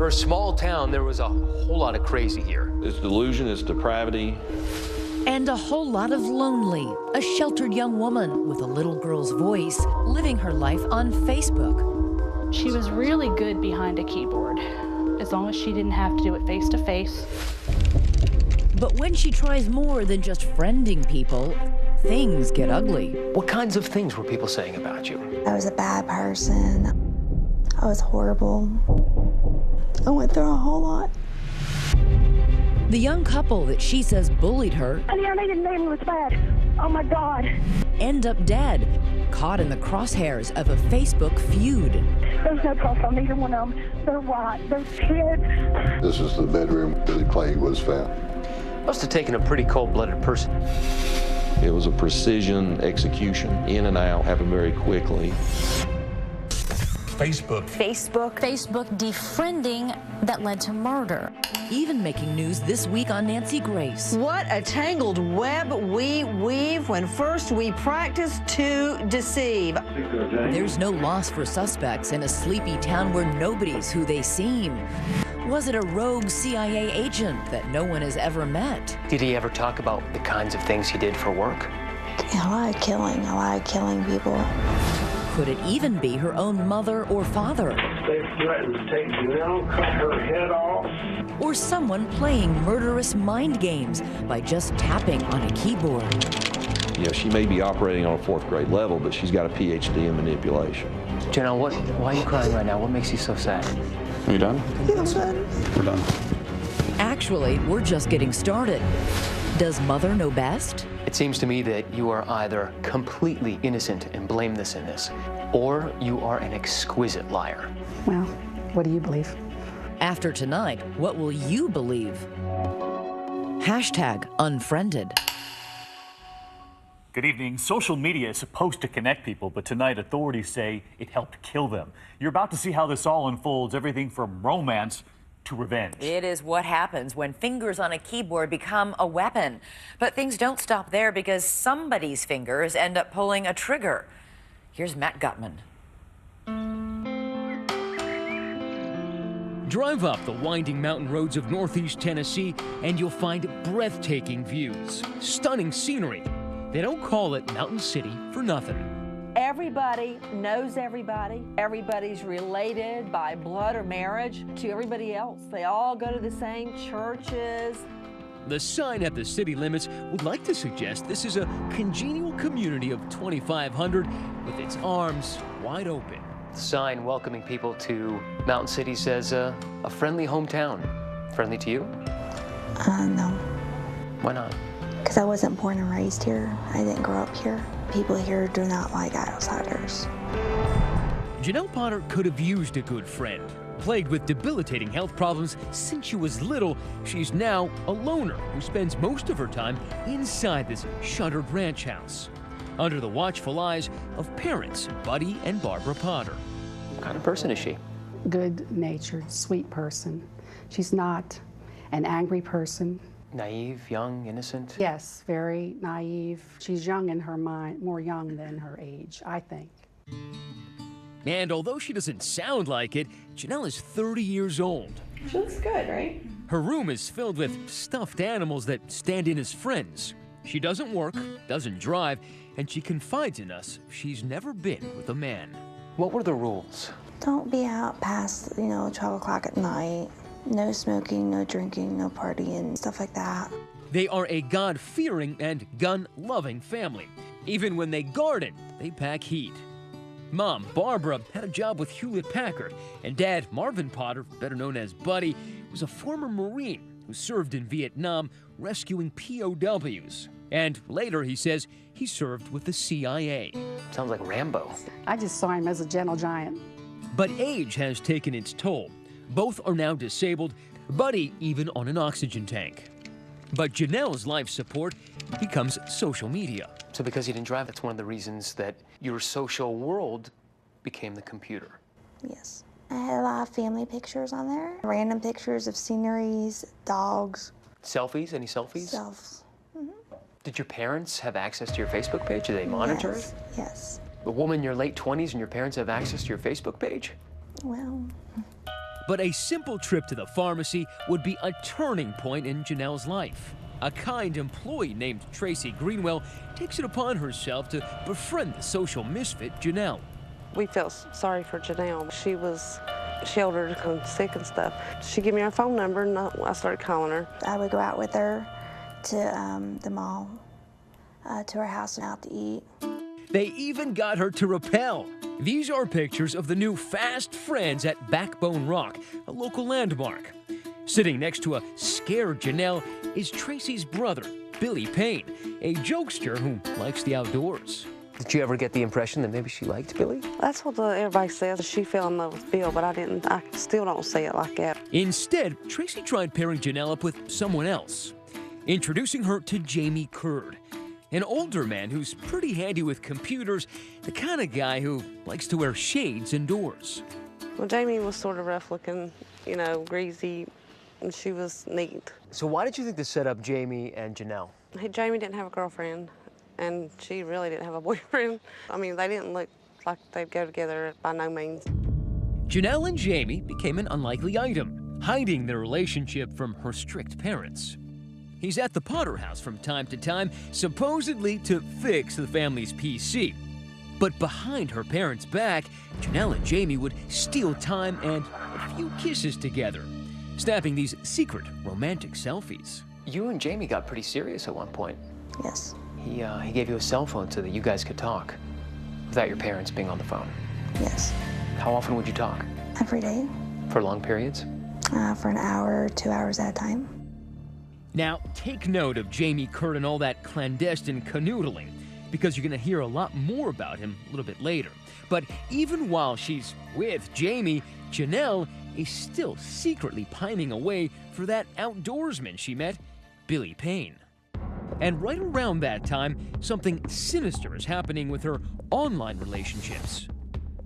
For a small town, there was a whole lot of crazy here. It's delusion, it's depravity. And a whole lot of lonely. A sheltered young woman with a little girl's voice living her life on Facebook. She was really good behind a keyboard, as long as she didn't have to do it face to face. But when she tries more than just friending people, things get ugly. What kinds of things were people saying about you? I was a bad person. I was horrible. I went through a whole lot. The young couple that she says bullied her I didn't know it was bad. Oh my God. end up dead, caught in the crosshairs of a Facebook feud. There's no pulse on either one of them. They're white. They're kids. This is the bedroom Billy Clay was found. Must have taken a pretty cold-blooded person. It was a precision execution, in and out, happened very quickly. Facebook defriending that led to murder. Even making news this week on Nancy Grace. What a tangled web we weave when first we practice to deceive. There's no loss for suspects in a sleepy town where nobody's who they seem. Was it a rogue CIA agent that no one has ever met? Did he ever talk about the kinds of things he did for work? A lot of killing people. Could it even be her own mother or father? They threatened to take Janelle, cut her head off. Or someone playing murderous mind games by just tapping on a keyboard? You know, she may be operating on a fourth grade level, but she's got a PhD in manipulation. Janelle, why are you crying right now? What makes you so sad? Are you done? I'm done. We're done. Actually, we're just getting started. Does Mother know best? It seems to me that you are either completely innocent and blameless in this, or you are an exquisite liar. Well, what do you believe? After tonight, what will you believe? #unfriended. Good evening. Social media is supposed to connect people, but tonight authorities say it helped kill them. You're about to see how this all unfolds, everything from romance to revenge. It is what happens when fingers on a keyboard become a weapon. But things don't stop there because somebody's fingers end up pulling a trigger. Here's Matt Gutman. Drive up the winding mountain roads of northeast Tennessee and you'll find breathtaking views, stunning scenery. They don't call it Mountain City for nothing. Everybody knows everybody. Everybody's related by blood or marriage to everybody else. They all go to the same churches. The sign at the city limits would like to suggest this is a congenial community of 2,500 with its arms wide open. The sign welcoming people to Mountain City says a friendly hometown. Friendly to you? No. Why not? Because I wasn't born and raised here. I didn't grow up here. People here do not like outsiders. Janelle Potter could have used a good friend. Plagued with debilitating health problems since she was little, she's now a loner who spends most of her time inside this shuttered ranch house, under the watchful eyes of parents Buddy and Barbara Potter. What kind of person is she? Good-natured, sweet person. She's not an angry person. Naive, young, innocent? Yes, very naive. She's young in her mind, more young than her age, I think. And although she doesn't sound like it, Janelle is 30 years old. She looks good, right? Her room is filled with stuffed animals that stand in as friends. She doesn't work, doesn't drive, and she confides in us she's never been with a man. What were the rules? Don't be out past, 12 o'clock at night. No smoking, no drinking, no partying, stuff like that. They are a God-fearing and gun-loving family. Even when they garden, they pack heat. Mom, Barbara, had a job with Hewlett-Packard, and Dad, Marvin Potter, better known as Buddy, was a former Marine who served in Vietnam rescuing POWs. And later, he says, he served with the CIA. Sounds like Rambo. I just saw him as a gentle giant. But age has taken its toll. Both are now disabled, Buddy even on an oxygen tank. But Janelle's life support becomes social media. So because you didn't drive, that's one of the reasons that your social world became the computer. Yes. I had a lot of family pictures on there. Random pictures of sceneries, dogs. Selfies? Any selfies? Selves. Did your parents have access to your Facebook page? Do they monitor it? Yes. A woman in your late 20s and your parents have access to your Facebook page? Well... But a simple trip to the pharmacy would be a turning point in Janelle's life. A kind employee named Tracy Greenwell takes it upon herself to befriend the social misfit Janelle. We felt sorry for Janelle. She was sheltered and sick and stuff. She gave me her phone number and I started calling her. I would go out with her to the mall, to her house and out to eat. They even got her to rappel. These are pictures of the new Fast Friends at Backbone Rock, a local landmark. Sitting next to a scared Janelle is Tracy's brother, Billy Payne, a jokester who likes the outdoors. Did you ever get the impression that maybe she liked Billy? That's what everybody says. She fell in love with Bill, but I didn't. I still don't see it like that. Instead, Tracy tried pairing Janelle up with someone else, introducing her to Jamie Curd, an older man who's pretty handy with computers, the kind of guy who likes to wear shades indoors. Well, Jamie was sort of rough looking, you know, greasy, and she was neat. So why did you think to set up Jamie and Janelle? Jamie didn't have a girlfriend, and she really didn't have a boyfriend. I mean, they didn't look like they'd go together by no means. Janelle and Jamie became an unlikely item, hiding their relationship from her strict parents. He's at the Potter house from time to time, supposedly to fix the family's PC. But behind her parents' back, Janelle and Jamie would steal time and a few kisses together, snapping these secret romantic selfies. You and Jamie got pretty serious at one point. Yes. He gave you a cell phone so that you guys could talk without your parents being on the phone. Yes. How often would you talk? Every day. For long periods? For an hour, 2 hours at a time. Now, take note of Jamie Curd and all that clandestine canoodling, because you're going to hear a lot more about him a little bit later. But even while she's with Jamie, Janelle is still secretly pining away for that outdoorsman she met, Billy Payne. And right around that time, something sinister is happening with her online relationships.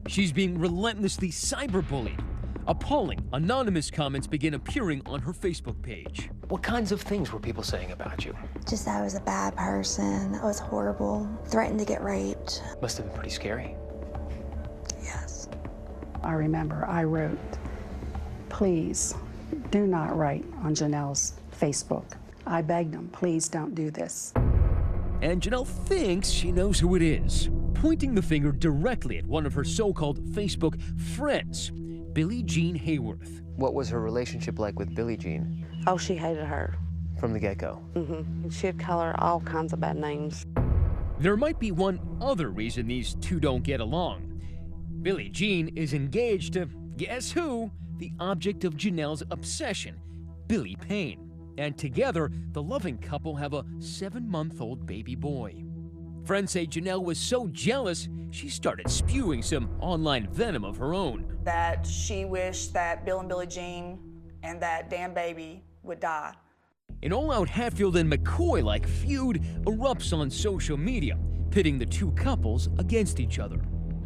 She's being relentlessly cyberbullied. Appalling, anonymous comments begin appearing on her Facebook page. What kinds of things were people saying about you? Just that I was a bad person, I was horrible, threatened to get raped. Must have been pretty scary. Yes. I remember I wrote, "Please do not write on Janelle's Facebook. I begged them, please don't do this." And Janelle thinks she knows who it is, pointing the finger directly at one of her so-called Facebook friends, Billie Jean Hayworth. What was her relationship like with Billie Jean? Oh, she hated her. From the get-go? Mm-hmm. She'd call her all kinds of bad names. There might be one other reason these two don't get along. Billie Jean is engaged to, guess who? The object of Janelle's obsession, Billy Payne. And together, the loving couple have a 7-month-old baby boy. Friends say Janelle was so jealous, she started spewing some online venom of her own. That she wished that Bill and Billie Jean and that damn baby would die. An all-out Hatfield and McCoy-like feud erupts on social media, pitting the two couples against each other.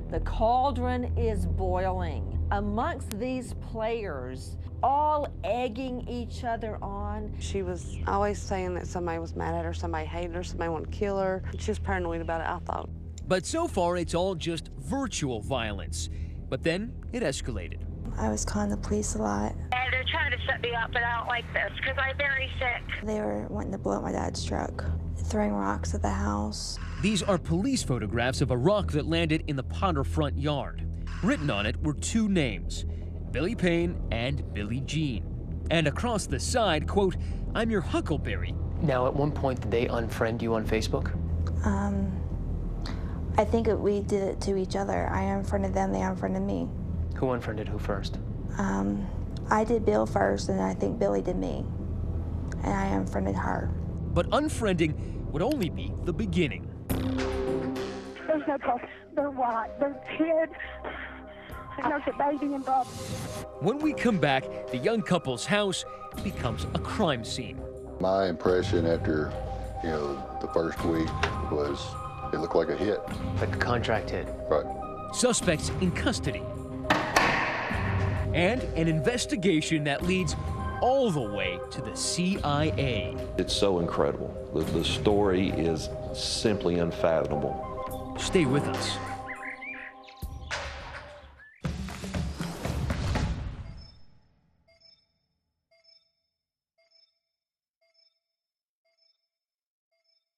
The cauldron is boiling amongst these players, all egging each other on. She was always saying that somebody was mad at her, somebody hated her, somebody wanted to kill her. She was paranoid about it, I thought. But so far, it's all just virtual violence. But then it escalated. I was calling the police a lot. They're trying to set me up, but I don't like this because I'm very sick. They were wanting to blow up my dad's truck, throwing rocks at the house. These are police photographs of a rock that landed in the Potter front yard. Written on it were two names, Billy Payne and Billie Jean. And across the side, quote, "I'm your huckleberry." Now, at one point, did they unfriend you on Facebook? I think we did it to each other. I unfriended them, they unfriended me. Who unfriended who first? I did Bill first, and I think Billy did me. And I unfriended her. But unfriending would only be the beginning. There's no cause. They're white. They're kids. And there's a baby involved. When we come back, the young couple's house becomes a crime scene. My impression after, the first week was it looked like a hit. Like a contract hit. Right. Suspects in custody. And an investigation that leads all the way to the CIA. It's so incredible. The story is simply unfathomable. Stay with us.